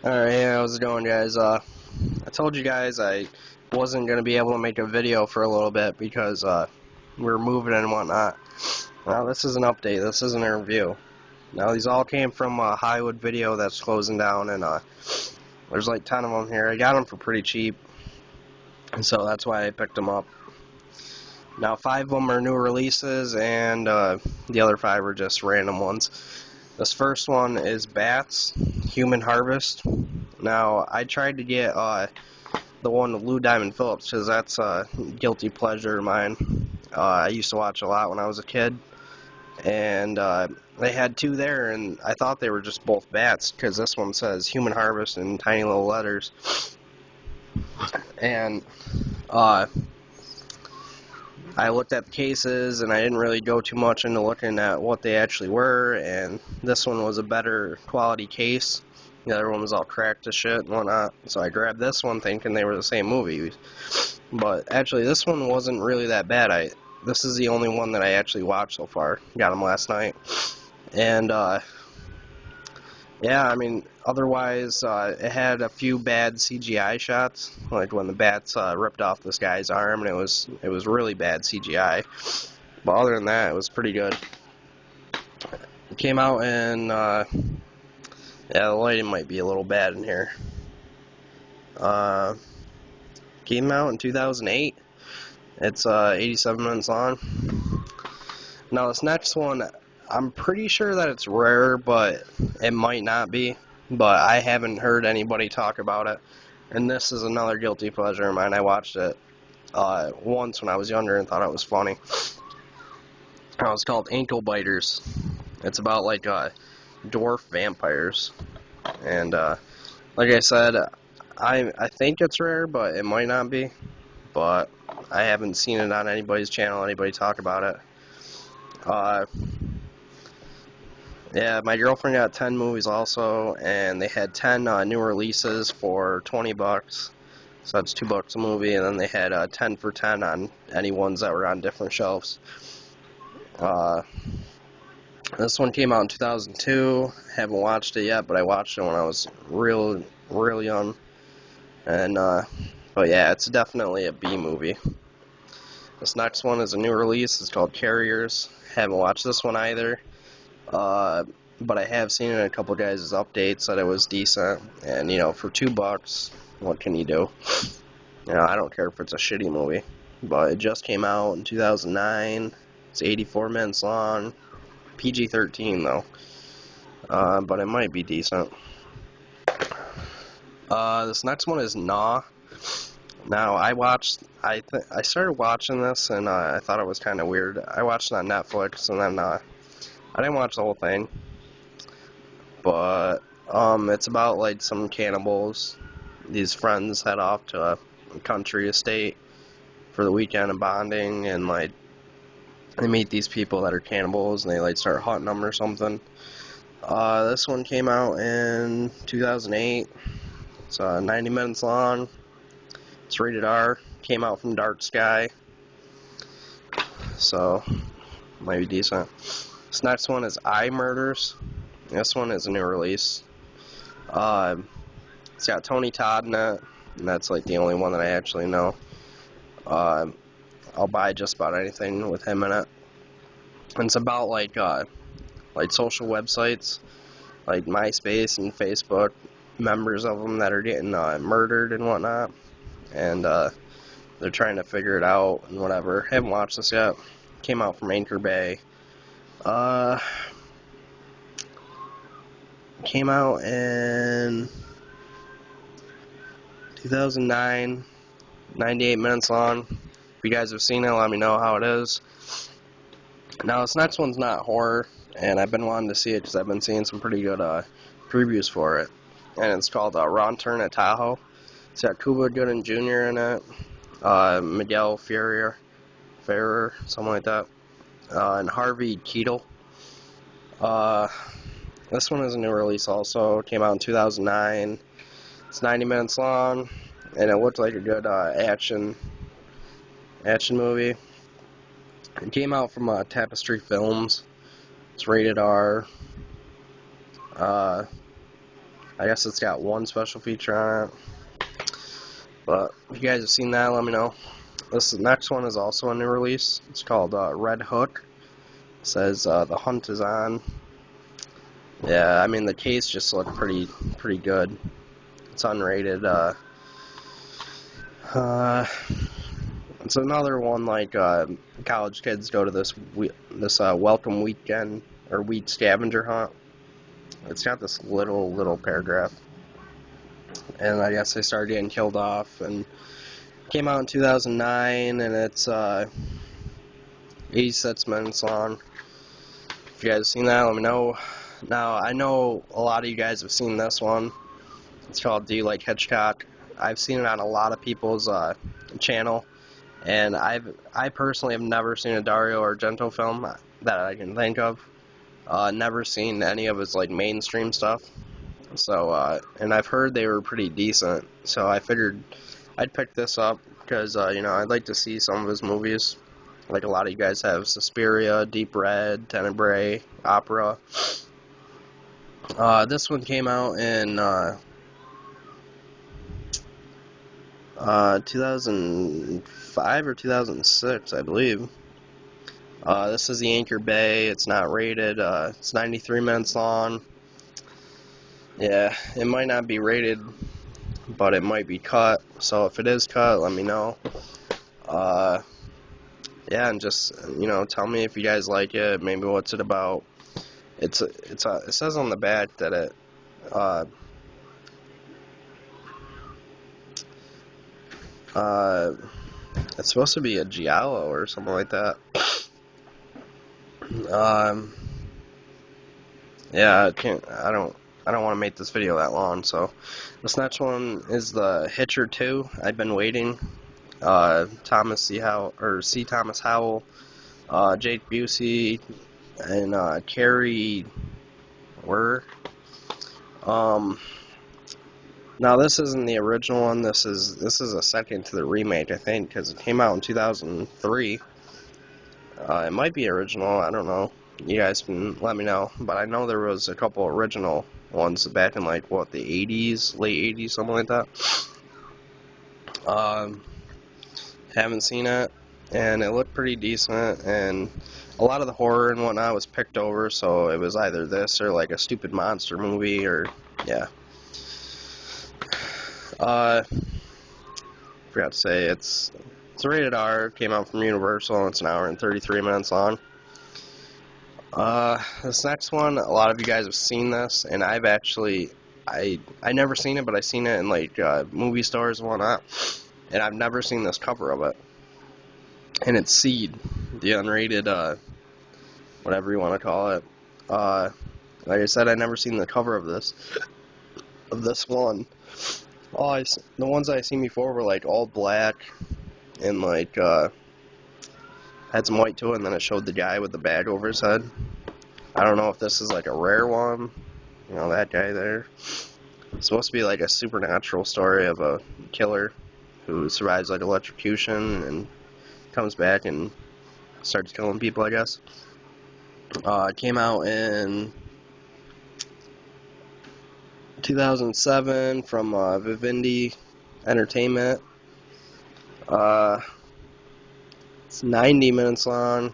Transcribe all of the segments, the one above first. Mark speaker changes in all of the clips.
Speaker 1: Alright, hey, how's it going, guys? I told you guys I wasn't going to be able to make a video for a little bit because we were moving and whatnot. Now, this is an update. This isn't a review. Now, these all came from a Hollywood video that's closing down, and there's like 10 of them here. I got them for pretty cheap, and so that's why I picked them up. Now, 5 of them are new releases, and the other 5 are just random ones. This first one is Bats, Human Harvest. Now, I tried to get the one with Lou Diamond Phillips because that's a guilty pleasure of mine. I used to watch a lot when I was a kid, and they had 2 there, and I thought they were just both bats because this one says Human Harvest in tiny little letters. And I looked at the cases, and I didn't really go too much into looking at what they actually were, and this one was a better quality case. The other one was all cracked to shit and whatnot, so I grabbed this one thinking they were the same movie. But actually, this one wasn't really that bad. This is the only one that I actually watched so far. Got them last night. And, yeah, I mean, otherwise, it had a few bad CGI shots, like when the bats ripped off this guy's arm, and it was really bad CGI. But other than that, it was pretty good. It came out in, yeah, the lighting might be a little bad in here. Came out in 2008. It's 87 minutes long. Now, this next one, I'm pretty sure that it's rare, but it might not be. But I haven't heard anybody talk about it. And this is another guilty pleasure of mine. I watched it once when I was younger and thought it was funny. It's called Ankle Biters. It's about like dwarf vampires. And like I said, I think it's rare, but it might not be. But I haven't seen it on anybody's channel, anybody talk about it. Yeah, my girlfriend got 10 movies also, and they had 10 new releases for $20. So that's $2 a movie, and then they had 10 for 10 on any ones that were on different shelves. This one came out in 2002. Haven't watched it yet, but I watched it when I was real young. And but yeah, it's definitely a B movie. This next one is a new release. It's called Carriers. Haven't watched this one either. But I have seen it in a couple guys' updates that it was decent. And, you know, for $2, what can you do? You know, I don't care if it's a shitty movie. But it just came out in 2009. It's 84 minutes long. PG-13, though. But it might be decent. This next one is GNAW. Now, I started watching this, and I thought it was kind of weird. I watched it on Netflix, and then I didn't watch the whole thing. But it's about like some cannibals. These friends head off to a country estate for the weekend of bonding, and like they meet these people that are cannibals, and they like start hunting them or something. This one came out in 2008. It's 90 minutes long. It's rated R. Came out from Dark Sky, so might be decent. This next one is Imurders. This one is a new release. It's got Tony Todd in it, and that's like the only one that I actually know. I'll buy just about anything with him in it. And it's about like social websites, like MySpace and Facebook, members of them that are getting murdered and whatnot, and they're trying to figure it out and whatever. Haven't watched this yet. Came out from Anchor Bay. Came out in 2009, 98 minutes long. If you guys have seen it, let me know how it is. Now, this next one's not horror, and I've been wanting to see it because I've been seeing some pretty good previews for it. And it's called Wrong Turn at Tahoe. It's got Cuba Gooding Jr. in it, Miguel Ferrer, something like that, and Harvey Keitel. This one is a new release also. It came out in 2009. It's 90 minutes long, and it looked like a good action movie. It came out from Tapestry Films. It's rated R. I guess it's got one special feature on it. But if you guys have seen that, let me know. This next one is also a new release. It's called Red Hook. It says the hunt is on. Yeah, I mean the case just looked pretty good. It's unrated. It's another one like college kids go to this welcome weekend or weed scavenger hunt. It's got this little paragraph, and I guess they started getting killed off, and came out in 2009, and it's 86 minutes long. If you guys have seen that, let me know. Now, I know a lot of you guys have seen this one. It's called Do You Like Hitchcock? I've seen it on a lot of people's channel, and I personally have never seen a Dario Argento film that I can think of. Never seen any of his like mainstream stuff. So, and I've heard they were pretty decent. So I figured I'd pick this up because you know, I'd like to see some of his movies. Like a lot of you guys have Suspiria, Deep Red, Tenebrae, Opera. This one came out in 2005 or 2006, I believe. This is the Anchor Bay. It's not rated. It's 93 minutes long. Yeah, it might not be rated, but it might be cut. So if it is cut, let me know. Yeah, and just, you know, tell me if you guys like it. Maybe what's it about. It says on the back that it's supposed to be a giallo or something like that. Yeah, I don't want to make this video that long. So this next one is the Hitcher 2. I've been waiting. Thomas C. Howell, Jake Busey, and Carrie Were. Now this isn't the original one. This is a second to the remake, I think, because it came out in 2003. It might be original. I don't know. You guys can let me know. But I know there was a couple original ones back in like what, the 80s, late 80s, something like that. Haven't seen it, and it looked pretty decent, and a lot of the horror and whatnot was picked over, so it was either this or like a stupid monster movie, or yeah. Forgot to say it's rated R. Came out from Universal. It's an hour and 33 minutes long. This next one, a lot of you guys have seen this, and I've actually I never seen it, but I've seen it in like movie stores and whatnot. And I've never seen this cover of it. And it's Seed, the unrated, whatever you want to call it. Like I said, I never seen the cover of this one. The ones I seen before were like all black and like had some white to it, and then it showed the guy with the bag over his head. I don't know if this is like a rare one. You know, that guy there. It's supposed to be like a supernatural story of a killer who survives like electrocution and comes back and starts killing people, I guess. It came out in 2007 from Vivendi Entertainment. It's 90 minutes long.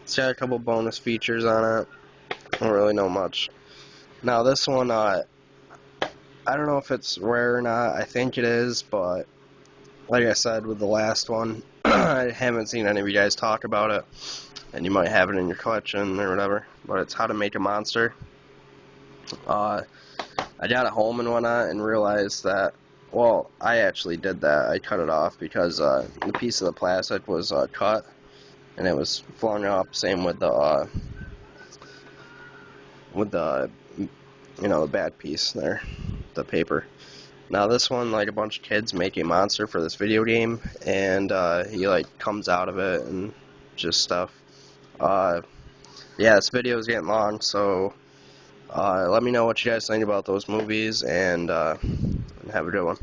Speaker 1: It's got a couple bonus features on it. I don't really know much. Now this one, I don't know if it's rare or not. I think it is, but like I said with the last one, I haven't seen any of you guys talk about it, and you might have it in your collection or whatever, but it's How to Make a Monster. I got it home and whatnot and realized that, well, I actually did that. I cut it off because the piece of the plastic was cut and it was flung up. Same with the you know, the bad piece there, the paper. Now this one, like a bunch of kids make a monster for this video game, and he like comes out of it and just stuff. Yeah, this video is getting long, so let me know what you guys think about those movies, and have a good one.